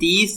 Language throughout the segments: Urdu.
30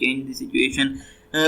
change the situation.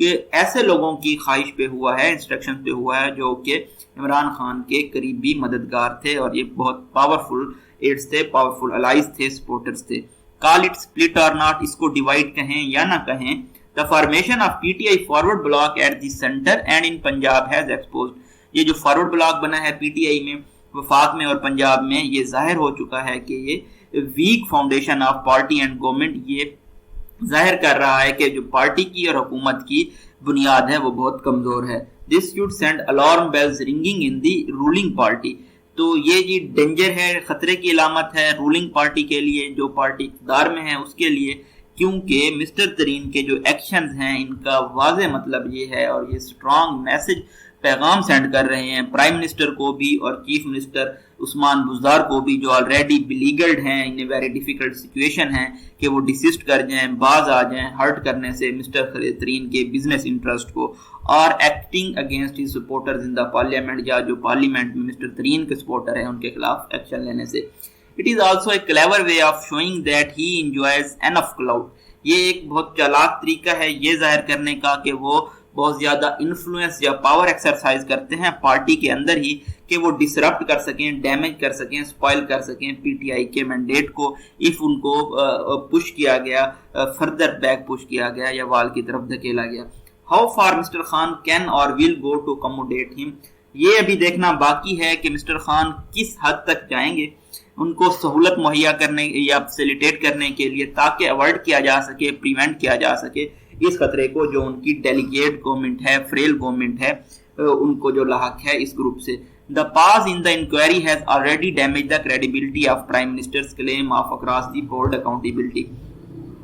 کہ ایسے لوگوں کی خواہش پہ ہوا ہے، انسٹرکشن پہ ہوا ہے جو کہ عمران خان کے قریبی مددگار تھے اور یہ بہت پاورفل ایڈز تھے، پاورفل الائز تھے، سپورٹرز تھے. کال اٹ سپلٹ اور ناٹ، اس کو ڈیوائڈ کہیں یا نہ کہیں. The formation of PTI forward bloc at the center and in Punjab has exposed. یہ جو فارورڈ بلاک بنا ہے پی ٹی آئی میں، وفاق میں اور پنجاب میں، یہ ظاہر ہو چکا ہے کہ یہ weak foundation of party and government, یہ ظاہر کر رہا ہے کہ جو پارٹی کی اور حکومت کی بنیاد ہے وہ بہت کمزور ہے. This should send alarm bells ringing in the ruling party. تو یہ جی ڈینجر ہے، خطرے کی علامت ہے رولنگ پارٹی کے لیے، جو پارٹی اقتدار میں ہے اس کے لیے، کیونکہ مسٹر ترین کے جو ایکشنز ہیں ان کا واضح مطلب یہ ہے اور یہ سٹرانگ میسج پیغام سینڈ کر رہے ہیں پرائم منسٹر کو بھی اور چیف منسٹر عثمان بزدار کو بھی، جو آلریڈی بلیگلڈ ہیں، ان ویری ڈیفیکلٹ سچویشن ہیں، کہ وہ ڈیسسٹ کر جائیں، باز آ جائیں ہرٹ کرنے سے مسٹر ترین کے بزنس انٹرسٹ کو، اور ایکٹنگ اگینسٹ ہی سپورٹرز ان دا پارلیمنٹ، یا جو پارلیمنٹ میں مسٹر ترین کے سپورٹر ہیں ان کے خلاف ایکشن لینے سے. It is also a clever way of showing that he enjoys enough clout. یہ ایک بہت چالاک طریقہ ہے یہ ظاہر کرنے کا کہ وہ بہت زیادہ انفلوئنس یا پاور ایکسرسائز کرتے ہیں پارٹی کے اندر ہی، کہ وہ ڈسرپٹ کر سکیں، ڈیمیج کر سکیں، سپوائل کر سکیں پی ٹی آئی کے مینڈیٹ کو، if ان کو پش کیا گیا، فردر بیک پش کیا گیا یا وال کی طرف دھکیلا گیا. How far Mr. Khan can or will go to accommodate him. یہ ابھی دیکھنا باقی ہے کہ مسٹر خان کس حد تک جائیں گے ان کو سہولت مہیا کرنے یا فیسیلیٹیٹ کرنے کے لیے، تاکہ اوائڈ کیا جا سکے، پریونٹ کیا جا سکے اس خطرے کو جو ان کی ڈیلیگیٹ گورنمنٹ ہے، فریل گورنمنٹ ہے، ان کو جو لاحق ہے اس گروپ سے. The pause in the inquiry has already damaged the credibility of Prime Minister's claim of across the board accountability.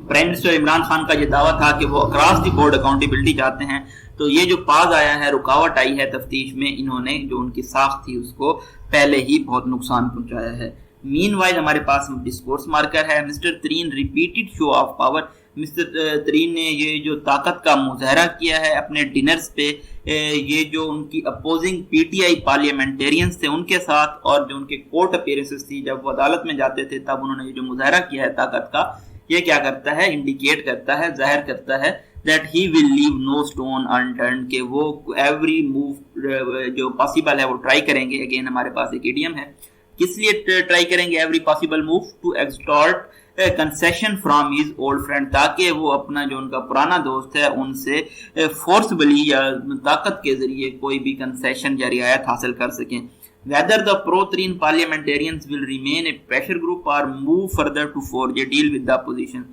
Prime minister Imran Khan کا یہ دعویٰ تھا کہ وہ اکراس دی بورڈ اکاؤنٹیبلٹی چاہتے ہیں، تو یہ جو پاز آیا ہے، رکاوٹ آئی ہے تفتیش میں، انہوں نے جو ان کی ساخت تھی اس کو پہلے ہی بہت نقصان پہنچایا ہے. مین وائز ہمارے پاس ڈسکورس مارکر ہے. Mister Tareen repeated show of power. Mister Tareen نے یہ جو طاقت کا مظاہرہ کیا ہے اپنے ڈنرز پہ، یہ جو ان کی opposing P T I parliamentarians تھے ان کے ساتھ، اور جو ان کے کورٹ اپیرنسز تھی جب وہ عدالت میں جاتے تھے، تب انہوں نے یہ جو مظاہرہ کیا ہے طاقت کا، یہ کیا کرتا ہے، انڈیکیٹ کرتا ہے، ظاہر کرتا ہے that he will leave no stone unturned، کہ وہ ایوری موو جو پاسبل ہے وہ ٹرائی کریں گے. اگین ہمارے پاس ایک ایڈیم ہے، کس لیے ٹرائی کریں گے every possible move? To extract concession from his old friend, تاکہ وہ اپنا جو ان کا پرانا دوست ہے ان سے فورسبلی یا طاقت کے ذریعے کوئی بھی کنسیشن یا رعایت حاصل کر سکیں. Whether the pro-Tareen parliamentarians will remain a pressure group or move further to forge a deal with the opposition.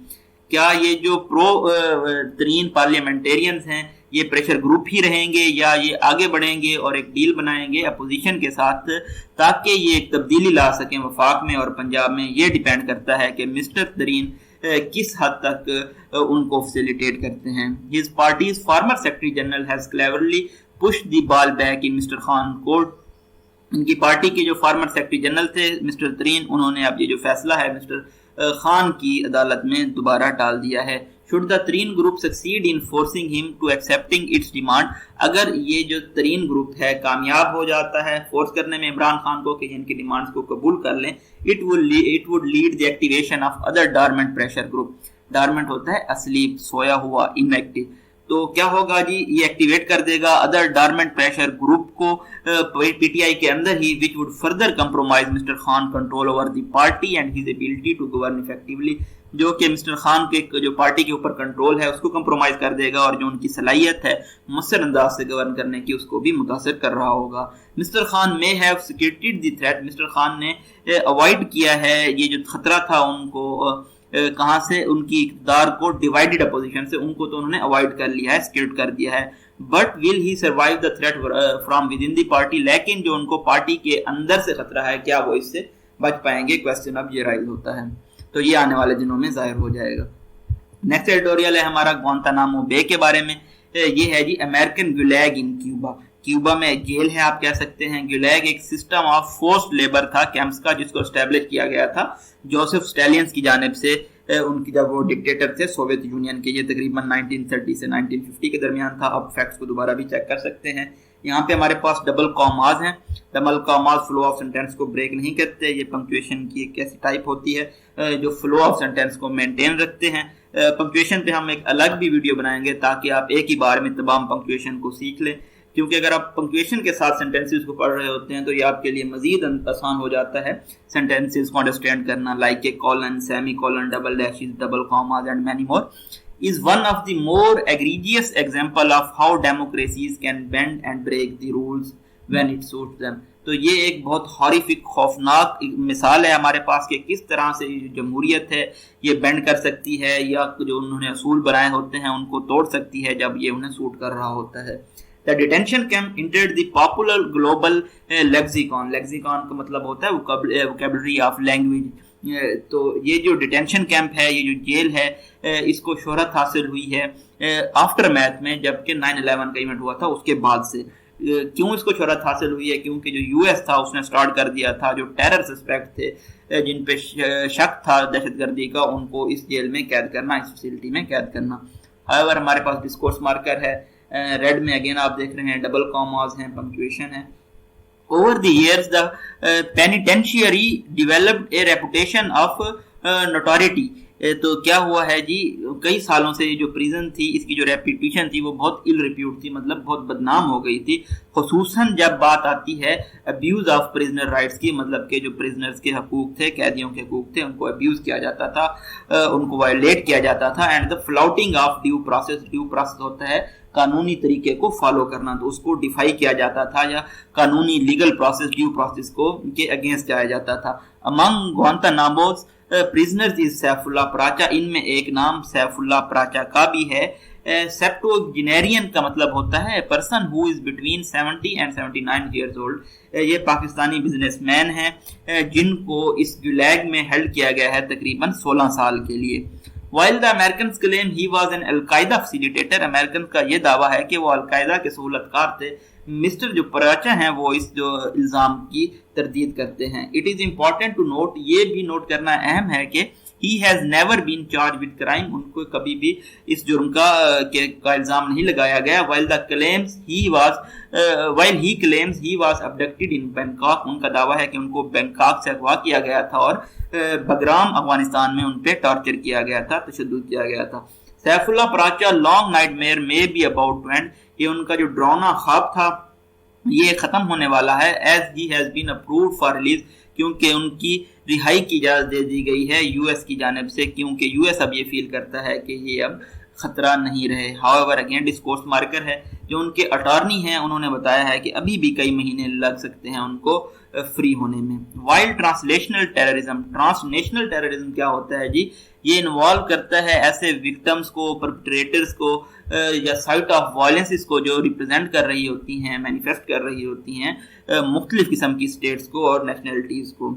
کیا یہ جو pro-Tareen parliamentarians ہیں یہ پریشر گروپ ہی رہیں گے یا یہ آگے بڑھیں گے اور ایک ڈیل بنائیں گے اپوزیشن کے ساتھ تاکہ یہ ایک تبدیلی لا سکیں وفاق میں اور پنجاب میں؟ یہ ڈیپینڈ کرتا ہے کہ مسٹر ترین کس حد تک ان کو فیسیلیٹیٹ کرتے ہیں. His party's former secretary general has cleverly pushed the ball back in Mr. Khan court. ان کی پارٹی کے جو فارمر سیکرٹری جنرل تھے مسٹر ترین، انہوں نے اب یہ جو فیصلہ ہے مسٹر خان کی عدالت میں دوبارہ ڈال دیا ہے. Should the Tareen group succeed in forcing him to accepting its demand، اگر یہ جو ترین گروپ ہے کامیاب ہو جاتا ہے فورس کرنے میں عمران خان کو کہ ان کی ڈیمانڈز کو قبول کر لیں، it would lead the activation of other dormant pressure group. Dormant ہوتا ہے asleep، سویا ہوا، inactive. تو کیا ہوگا جی، یہ ایکٹیویٹ کر دے گا ادر ڈارمنٹ پریشر گروپ کو پی ٹی آئی کے اندر ہی، which would further compromise Mr. Khan control over the party and his ability to govern effectively، جو کہ مسٹر خان کے جو پارٹی کے اوپر کنٹرول ہے اس کو کمپرومائز کر دے گا اور جو ان کی صلاحیت ہے مؤثر انداز سے گورن کرنے کی اس کو بھی متاثر کر رہا ہوگا. Mister Khan may have secreted the threat، mister Khan نے اوائڈ کیا ہے یہ جو خطرہ تھا ان کو، کہاں سے، ان کی اقتدار کو ڈیوائیڈڈ اپوزیشن سے، ان کو تو انہوں نے اوائڈ کر لیا ہے، سکیورٹ کر دیا ہے. But will he survive the threat from with in the party, لیکن جو ان کو پارٹی کے اندر سے خطرہ ہے کیا وہ اس سے بچ پائیں گے؟ کویسچن اب یہ رائز ہوتا ہے، تو یہ آنے والے دنوں میں ظاہر ہو جائے گا. نیکسٹ ایڈیٹوریل ہے ہمارا گوانتانامو بے کے بارے میں. یہ ہے جی امریکن گولیگ ان کیوبا. کیوبا میں جیل ہے آپ کہہ سکتے ہیں. گولیگ ایک سسٹم آف فورسڈ لیبر تھا کیمپس کا، جس کو اسٹیبلش کیا گیا تھا جوزف سٹیلینز کی جانب سے، ان کی جب وہ ڈکٹیٹر تھے سوویت یونین کے. یہ تقریباً 1930 سے 1950 کے درمیان تھا. آپ فیکٹس کو دوبارہ بھی چیک کر سکتے ہیں. یہاں پہ ہمارے پاس ڈبل کاماز ہیں. Double commas flow of sentence کو بریک نہیں کرتے. یہ پنکچویشن کی ایک ایسی ٹائپ ہوتی ہے جو فلو آف سینٹینس کو مینٹین رکھتے ہیں. پنکچویشن پہ ہم ایک الگ بھی ویڈیو بنائیں گے تاکہ آپ ایک ہی بار میں تمام پنکچویشن کو سیکھ لیں، کیونکہ اگر آپ پنکچویشن کے ساتھ سینٹینسز کو پڑھ رہے ہوتے ہیں تو یہ آپ کے لیے مزید آسان ہو جاتا ہے سینٹینسز کو انڈرسٹینڈ کرنا، like a colon, semi colon, double dashes, double commas and many more is one of the more egregious example of how democracies can bend and break the rules when it suits them. تو یہ ایک بہت ہاریفک خوفناک مثال ہے ہمارے پاس کہ کس طرح سے جمہوریت ہے یہ بینڈ کر سکتی ہے یا جو انہوں نے اصول بنائے ہوتے ہیں ان کو توڑ سکتی ہے جب یہ انہیں سوٹ کر رہا ہوتا ہے. The detention camp entered the popular global lexicon. Lexicon کا مطلب ہوتا ہے vocabulary of language. تو یہ جو ڈیٹینشن کیمپ ہے، یہ جو جیل ہے، اس کو شہرت حاصل ہوئی ہے آفٹر میتھ میں، جبکہ 9/11 کا ایونٹ ہوا تھا اس کے بعد سے. کیوں اس کو شہرت حاصل ہوئی ہے؟ کیونکہ جو یو ایس تھا اس نے سٹارٹ کر دیا تھا، جو ٹیرر سسپیکٹ تھے جن پہ شک تھا دہشت گردی کا، ان کو اس جیل میں قید کرنا، اس فیسلٹی میں قید کرنا. however ہمارے پاس ڈسکورس مارکر ہے، ریڈ میں اگین آپ دیکھ رہے ہیں ڈبل کاماز ہیں، پنکچویشن ہے. Over the years, the penitentiary developed a reputation of notoriety. تو کیا ہوا ہے جی، کئی سالوں سے یہ جو پریزن تھی اس کی جو ریپوٹیشن تھی وہ بہت ال ریپیوٹ تھی، مطلب بہت بدنام ہو گئی تھی، خصوصاً جب بات آتی ہے ابیوز آف پریزنر رائٹس کی، مطلب کہ جو پریزنرز کے حقوق تھے، قیدیوں کے حقوق تھے، ان کو ابیوز کیا جاتا تھا، ان کو وائلیٹ کیا جاتا تھا. And the flouting of due process. Due process ہوتا ہے قانونی طریقے کو فالو کرنا، تو اس کو ڈیفائی کیا جاتا تھا یا قانونی لیگل پروسیس، ڈیو پروسیس کو کے اگینسٹ جایا جاتا تھا. امنگ گوانتاناموز پریزنرز از سیف اللہ پراچا. ان میں ایک نام سیف اللہ پراچا کا بھی ہے. سیپٹوجنیرین کا مطلب ہوتا ہے person who is between 70 and 79 years old. یہ پاکستانی بزنس مین ہیں جن کو اس گولیگ میں ہیلڈ کیا گیا ہے تقریباً 16 سال کے لیے. While the Americans claim he was an Al-Qaeda facilitator, Americans کا یہ دعویٰ ہے کہ وہ القاعدہ کے سہولت کار تھے. مسٹر جو پراچا ہیں وہ اس جو الزام کی تردید کرتے ہیں. It is important to note, یہ بھی نوٹ کرنا اہم ہے کہ he has never been charged with crime. ان کو کبھی بھی اس جرم کا الزام نہیں لگایا گیا. While he claims he was abducted in Bangkok. ان کا دعویٰ ہے کہ ان کو بینکاک سے اغوا کیا گیا تھا اور بگرام افغانستان میں ان پہ ٹارچر کیا گیا تھا، تشدد کیا گیا تھا. Saif Ullah Paracha long night mayor میں بی اباؤٹ ٹو اینڈ. یہ ان کا جو ڈراؤنا خواب تھا یہ ختم ہونے والا ہے. As he has been approved for release. کیونکہ ان کی رہائی کی اجازت دے دی گئی ہے یو ایس کی جانب سے، کیونکہ یو ایس اب یہ فیل کرتا ہے کہ یہ اب خطرہ نہیں رہے. however again ڈسکورس مارکر ہے جو ان کے اٹارنی ہیں، انہوں نے بتایا ہے کہ ابھی بھی کئی مہینے لگ سکتے ہیں ان کو فری ہونے میں. While translational terrorism. ٹرانسنیشنل ٹیررزم کیا ہوتا ہے جی؟ یہ انوالو کرتا ہے ایسے وکٹمز کو، پرپٹریٹرز کو یا سائٹ آف وائلنسز کو جو ریپرزینٹ کر رہی ہوتی ہیں، مینیفیسٹ کر رہی ہوتی ہیں مختلف قسم کی اسٹیٹس کو اور نیشنلٹیز کو.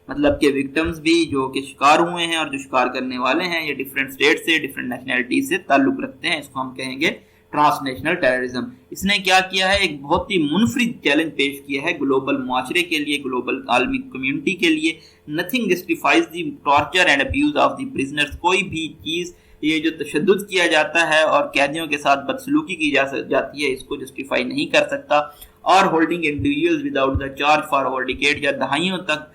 مطلب کہ وکٹمز بھی جو کہ شکار ہوئے ہیں اور جو شکار کرنے والے ہیں یہ ڈفرینٹ اسٹیٹ سے، ڈفرینٹ نیشنلٹیز سے تعلق رکھتے ہیں. اس کو ہم کہیں گے ٹرانسنیشنل ٹیررزم. اس نے کیا کیا ہے؟ ایک بہت ہی منفرد چیلنج پیش کیا ہے گلوبل معاشرے کے لیے، گلوبل عالمی کمیونٹی کے لیے. Nothing justifies the torture and abuse of the prisoners. کوئی بھی چیز یہ جو تشدد کیا جاتا ہے اور قیدیوں کے ساتھ بدسلوکی کی جاتی ہے اس کو جسٹیفائی نہیں کر سکتا. اور holding individuals without the charge for over decade. یا دہائیوں تک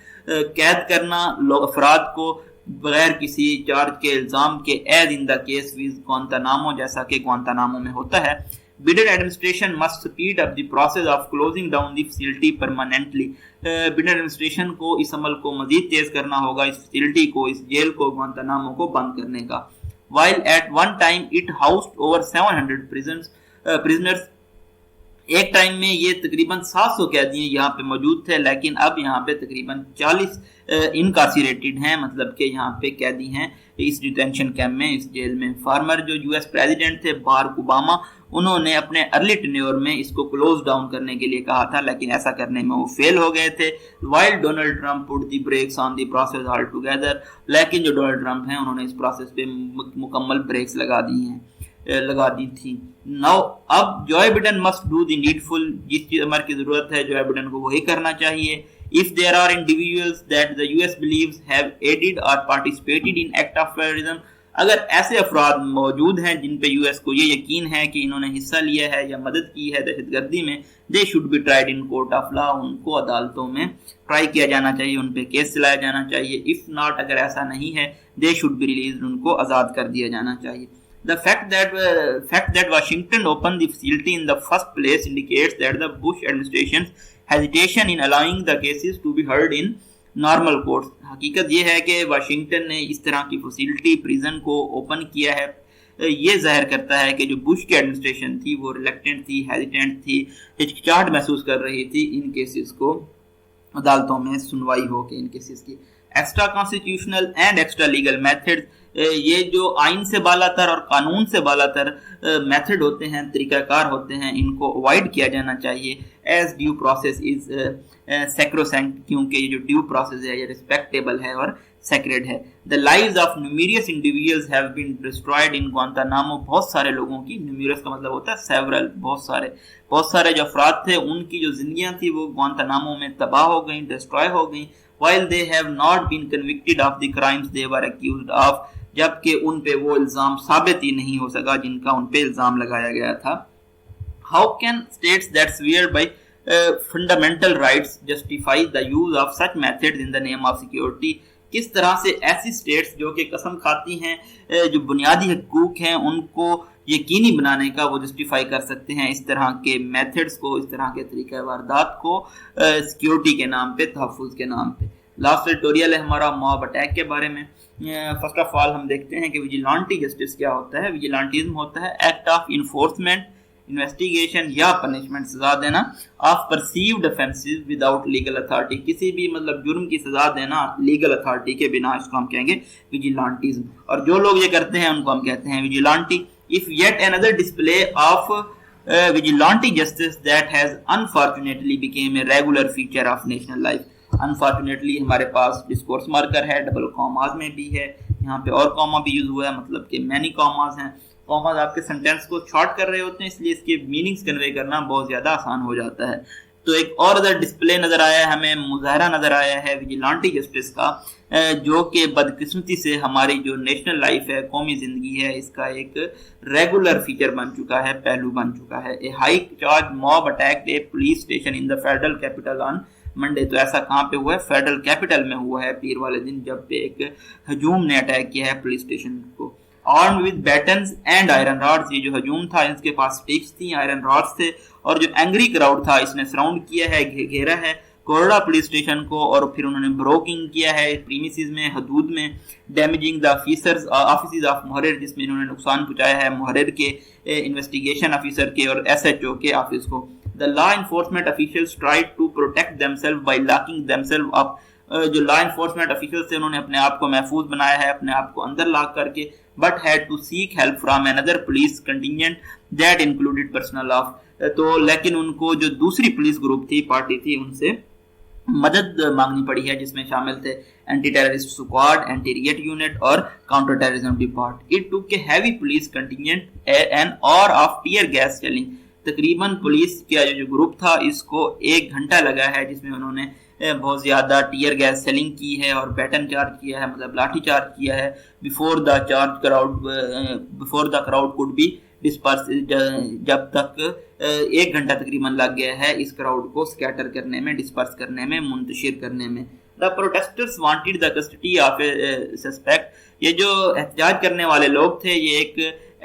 قید کرنا افراد کو بغیر کسی چارج کے، الزام کے، as in the case was Guantanamo, جیسا کہ گوانتانامو میں ہوتا ہے. Biden administration must speed up the process of closing down the facility permanently. Biden administration کو اس عمل کو مزید تیز کرنا ہوگا، اس فیسلٹی کو، اس جیل کو، گوانتانامو کو بند کرنے کا. While at one time it housed over 700 prisoners. ایک ٹائم میں یہ تقریباً 700 قیدی یہاں پہ موجود تھے، لیکن اب یہاں پہ تقریباً 40 انکارسیریٹڈ ہیں، مطلب کہ یہاں پہ قیدی ہیں اس ڈیٹینشن کیمپ میں، اس جیل میں. فارمر جو یو ایس پریزیڈنٹ تھے باراک اوباما، انہوں نے اپنے ارلی ٹینیور میں اس کو کلوز ڈاؤن کرنے کے لیے کہا تھا، لیکن ایسا کرنے میں وہ فیل ہو گئے تھے. While Donald Trump put the brakes on the process altogether. لیکن جو ڈونلڈ ٹرمپ ہیں انہوں نے اس پروسیس پہ مکمل بریکس لگا دی تھی. نو اب جوائے بائیڈن مسٹ ڈو دی نیڈفل. جس چیز عمر کی ضرورت ہے جوائے بائیڈن کو وہی کرنا چاہیے. If there are individuals that the US believes have aided or participated in act of terrorism, اگر ایسے افراد موجود ہیں جن پہ یو ایس کو یہ یقین ہے کہ انہوں نے حصہ لیا ہے یا مدد کی ہے دہشت گردی میں، they should be tried in court of law, ان کو عدالتوں میں ٹرائی کیا جانا چاہیے، ان پہ کیس چلایا جانا چاہیے. اف ناٹ، اگر ایسا نہیں ہے، دے شوڈ بی ریلیزڈ، ان کو آزاد کر دیا جانا چاہیے. The fact that Washington opened the facility in the first place indicates that the Bush administration's hesitation in allowing the cases to be heard in normal courts. حقیقت یہ ہے کہ واشنگٹن نے اس طرح کی فیسلٹی پریزن کو اوپن کیا ہے، یہ ظاہر کرتا ہے کہ جو بش کی ایڈمنسٹریشن تھی وہ ریلیکٹنٹ تھی، ہیزیٹنٹ تھی، ہچکچاہٹ محسوس کر رہی تھی ان کیسز کو عدالتوں میں سنوائی ہو کے ان کیسز کی. Extra constitutional and extra legal method, یہ جو آئین سے بالا تر اور قانون سے بالا تر میتھڈ ہوتے ہیں، طریقہ کار ہوتے ہیں، ان کو اوائڈ کیا جانا چاہیے. ایز ڈیو پروسیس از سیکروسینکٹ، کیونکہ یہ جو ڈیو پروسیس ہے یہ رسپیکٹیبل ہے اور سیکریڈ ہے. The lives of numerous individuals have been destroyed in Guantanamo. بہت سارے لوگوں کی، numerous کا مطلب ہوتا ہے several، بہت سارے جو افراد تھے ان کی جو زندگیاں تھی وہ گوانتانامو میں تباہ ہو گئیں، ڈسٹروائے ہو گئیں. while they have not been convicted of the crimes they were accused of، جبکہ ان پہ وہ الزام ثابت ہی نہیں ہو سکا جن کا ان پہ الزام لگایا گیا تھا. How can states that swear by fundamental rights justify the use of such methods in the name of security؟ کس طرح سے ایسی سٹیٹس جو کہ قسم کھاتی ہیں جو بنیادی حقوق ہیں ان کو یقینی بنانے کا وہ جسٹیفائی کر سکتے ہیں اس طرح کے میتھڈز کو، اس طرح کے طریقہ واردات کو سیکیورٹی کے نام پہ، تحفظ کے نام پہ. لاسٹ ایڈیٹوریل ہے ہمارا موب اٹیک کے بارے میں. فرسٹ آف آل ہم دیکھتے ہیں کہ ویجیلانٹی جسٹس کیا ہوتا ہے. ویجیلانٹیزم ہوتا ہے ایکٹ آف انفورسمنٹ، انویسٹیگیشن یا پنشمنٹ، سزا دینا، of perceived offences without legal authority, کسی بھی مطلب جرم کی سزا دینا لیگل اتھارٹی کے بنا، اس کو ہم کہیں گے ویجیلانٹیزم. اور جو لوگ یہ کرتے ہیں ان کو ہم کہتے ہیں ویجیلانٹی. If yet another display of vigilante justice that has unfortunately became a regular feature of national life. Unfortunately ہمارے پاس ڈسکورس مارکر ہے، ڈبل کاماز میں بھی ہے، یہاں پہ اور کاما بھی یوز ہوا ہے، مطلب کہ مینی کاماز ہیں. کاماز آپ کے سینٹینس کو شارٹ کر رہے ہوتے ہیں، اس لیے اس کے میننگز کنوے کرنا بہت زیادہ آسان ہو جاتا ہے. تو ایک اور ادھر ڈسپلے نظر آیا ہے ہمیں، مظاہرہ نظر آیا ہے ویجیلانٹی جسٹس کا، جو کہ بدقسمتی سے ہماری جو نیشنل لائف ہے، قومی زندگی ہے، اس کا ایک ریگولر فیچر بن چکا ہے، پہلو بن چکا ہے. A high charge mob attack a police station in the federal capital on Monday. تو ایسا کہاں پہ ہوا ہے؟ فیڈرل کیپٹل میں ہوا ہے پیر والے دن، جب پہ ایک ہجوم نے اٹیک کیا ہے پولیس اسٹیشن کو. armed with batons and iron rods، یہ جو ہجوم تھا اس کے پاس سٹیکس تھیں، آئرن راڈس تھے، اور جو اینگری کراؤڈ تھا اس نے سراؤنڈ کیا ہے، گھیرا ہے کوروڈا پولیس اسٹیشن کو، اور پھر انہوں نے بروکنگ کیا ہے پریمیسز میں، حدود میں، ڈیمیجنگ دا آفیسرز آف محرر، جس میں انہوں نے نقصان پہنچایا ہے محرر کے انویسٹیگیشن آفیسر کے اور ایس ایچ او کے آفس کو. The law enforcement officials tried to protect themselves by locking themselves up. جو لا انفورسمنٹ آفیسر تھے انہوں نے اپنے آپ کو محفوظ بنایا ہے، اپنے آپ کو اندر لاک کر کے، but had to seek help from another police contingent that included personnel of. تو لیکن ان کو جو دوسری پولیس گروپ تھی، پارٹی تھی، ان سے مدد مانگنی پڑی ہے، جس میں شامل تھے anti terrorist squad, anti riot unit اور counter terrorism depart. It took a heavy police contingent an hour of tear gas shelling. تقریباً پولیس کا جو گروپ تھا اس کو 1 گھنٹہ لگا ہے، جس میں انہوں نے بہت زیادہ ٹیئر گیس سیلنگ کی ہے اور بیٹن چارج کیا ہے، مطلب لاٹھی چارج کیا ہے. Before the crowd could be disperse, جب تک 1 گھنٹہ تقریباً لگ گیا ہے اس کراؤڈ کو سکیٹر کرنے میں، ڈسپرس کرنے میں، منتشر کرنے میں. The protesters wanted the custody of a suspect. یہ جو احتجاج کرنے والے لوگ تھے یہ ایک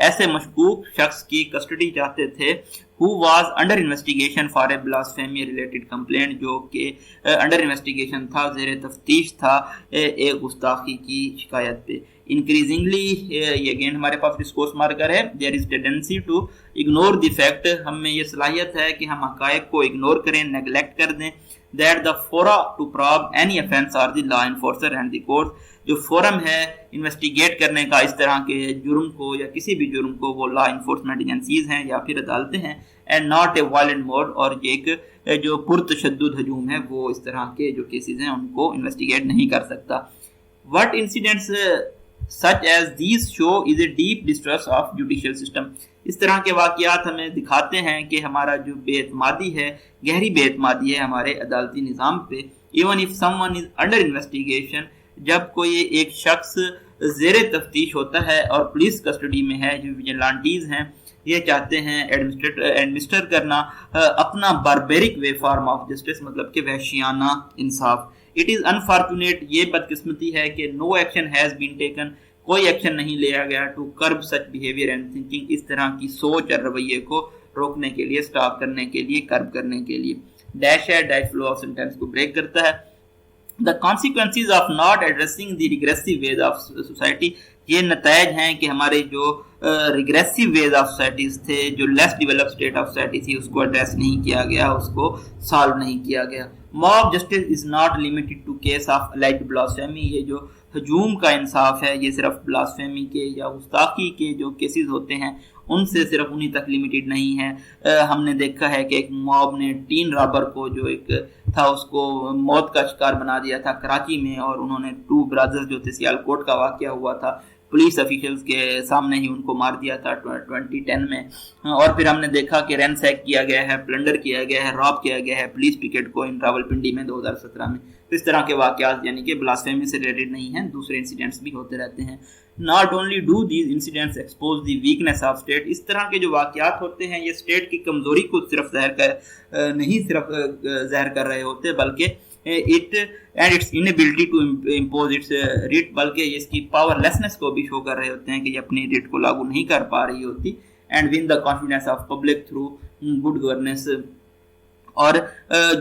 ایسے مشکوک شخص کی کسٹڈی چاہتے تھے who was under investigation for a blasphemy related complaint، جو کہ انڈر انویسٹیگیشن تھا، زیر تفتیش تھا ایک گستاخی کی شکایت پہ. انکریزنگلی یہ اگین ہمارے پاس ڈسکورس مارکر ہے، there is tendency to ignore the fact، ہم میں یہ صلاحیت ہے کہ ہم حقائق کو اگنور کریں، نیگلیکٹ کر دیں. that the fora to probe any offense are the law enforcer and the court. جو فورم ہے انویسٹیگیٹ کرنے کا اس طرح کے جرم کو یا کسی بھی جرم کو، وہ لا انفورسمنٹ ایجنسیز ہیں یا پھر عدالتیں ہیں. And not a violent mode, اور ایک جو پرتشدد ہجوم ہے وہ اس طرح کے جو کیسز ہیں ان کو انویسٹیگیٹ نہیں کر سکتا. What incidents such as these show is a deep distrust of judicial system. اس طرح کے واقعات ہمیں دکھاتے ہیں کہ ہمارا جو بے اعتمادی ہے، گہری بے اعتمادی ہے ہمارے عدالتی نظام پہ. even if someone is under investigation، جب کوئی ایک شخص زیر تفتیش ہوتا ہے اور پولیس کسٹڈی میں ہے. جو ویجیلانٹیز ہیں یہ چاہتے ہیں ایڈمنسٹر کرنا اپنا barbaric way form of justice, مطلب کہ وحشیانہ انصاف. اٹ از انفارچونیٹ, یہ بدقسمتی ہے کہ no action has been taken, کوئی ایکشن نہیں لیا گیا to curb such behaviour and thinking, اس طرح کی سوچ اور رویے کو روکنے کے لیے, سٹاپ کرنے کے لیے, کرب کرنے کے لیے. ڈیش ہے, ڈیش فلو آف سینٹینس کو بریک کرتا ہے. The consequences of not addressing the regressive ways of society, یہ نتائج ہیں کہ ہمارے جو ریگریسو ویز آف سوسائٹیز تھے, جو لیس ڈیولپ اسٹیٹ آف سوسائٹی تھی, اس کو ایڈریس نہیں کیا گیا, اس کو سالو نہیں کیا گیا. Mob justice is not limited to case of alleged blasphemy, یہ جو ہجوم کا انصاف ہے یہ صرف بلاسفیمی کے یا گستاخی کے جو کیسز ہوتے ہیں ان سے صرف انہی تک لمیٹڈ نہیں ہے. ہم نے دیکھا ہے کہ ایک موب نے ٹین رابر کو جو ایک تھا اس کو موت کا شکار بنا دیا تھا کراچی میں, اور انہوں نے 2 برادرز جو تھے, سیالکوٹ کا واقعہ ہوا تھا, پولیس افیشلز کے سامنے ہی ان کو مار دیا تھا 2010 میں. اور پھر ہم نے دیکھا کہ رینسیک کیا گیا ہے, پلنڈر کیا گیا ہے, راب کیا گیا ہے پولیس پکیٹ کو ان راولپنڈی میں 2017 میں. اس طرح کے واقعات یعنی کہ بلاسفیمی سے ریلیٹڈ نہیں ہیں, دوسرے انسیڈنٹس بھی ہوتے رہتے ہیں. Not only do these incidents expose the weakness of state, اس طرح کے جو واقعات ہوتے ہیں یہ اسٹیٹ کی کمزوری کو صرف ظاہر کر رہے ہوتے, بلکہ its inability to impose its writ, بلکہ یہ اس کی پاور لیسنس کو بھی شو کر رہے ہوتے ہیں کہ یہ اپنی ریٹ کو لاگو نہیں کر پا رہی ہوتی. and win the confidence of public through good governance, اور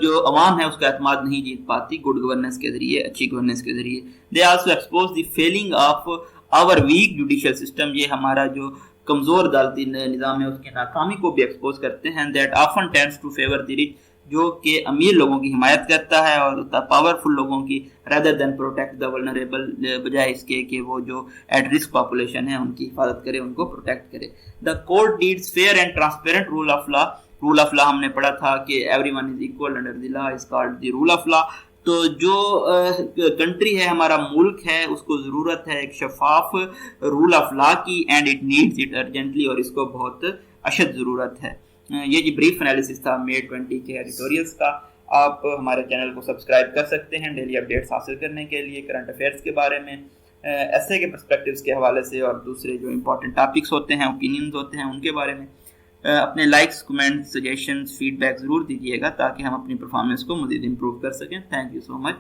جو عوام ہے اس کا اعتماد نہیں جیت پاتی گڈ گورننس کے ذریعے, اچھی گورننس کے ذریعے. they also expose the failing of our weak judicial system, یہ ہمارا جو کمزور عدالتی نظام ہے اس کی ناکامی کو بھی ایکسپوز کرتے ہیں. that often tends to favor the rich, جو کہ امیر لوگوں کی حمایت کرتا ہے اور پاورفل لوگوں کی, rather than protect the vulnerable, بجائے اس کے کہ وہ جو ایٹ رسک پاپولیشن ہے ان کی حفاظت کرے, ان کو پروٹیکٹ کرے. the court needs fair and transparent rule of law. Rule of law ہم نے پڑھا تھا کہ everyone is equal under the law is called the rule of law. تو جو کنٹری ہے, ہمارا ملک ہے, اس کو ضرورت ہے ایک شفاف رول آف لا کی, and it needs it urgently, اور اس کو بہت اشد ضرورت ہے. یہ جی بریف انالیسس تھا May 20 کے ایڈیٹوریلز کا. آپ ہمارے چینل کو سبسکرائب کر سکتے ہیں ڈیلی اپڈیٹس حاصل کرنے کے لیے, کرنٹ افیئرس کے بارے میں, ایسے کے پرسپیکٹیوز کے حوالے سے, اور دوسرے جو امپورٹنٹ ٹاپکس ہوتے ہیں, اوپینینز ہوتے ہیں, ان کے بارے میں. اپنے likes, comments, suggestions, feedback ضرور دیجیے گا تاکہ ہم اپنی پرفارمنس کو مزید امپروو کر سکیں. Thank you so much.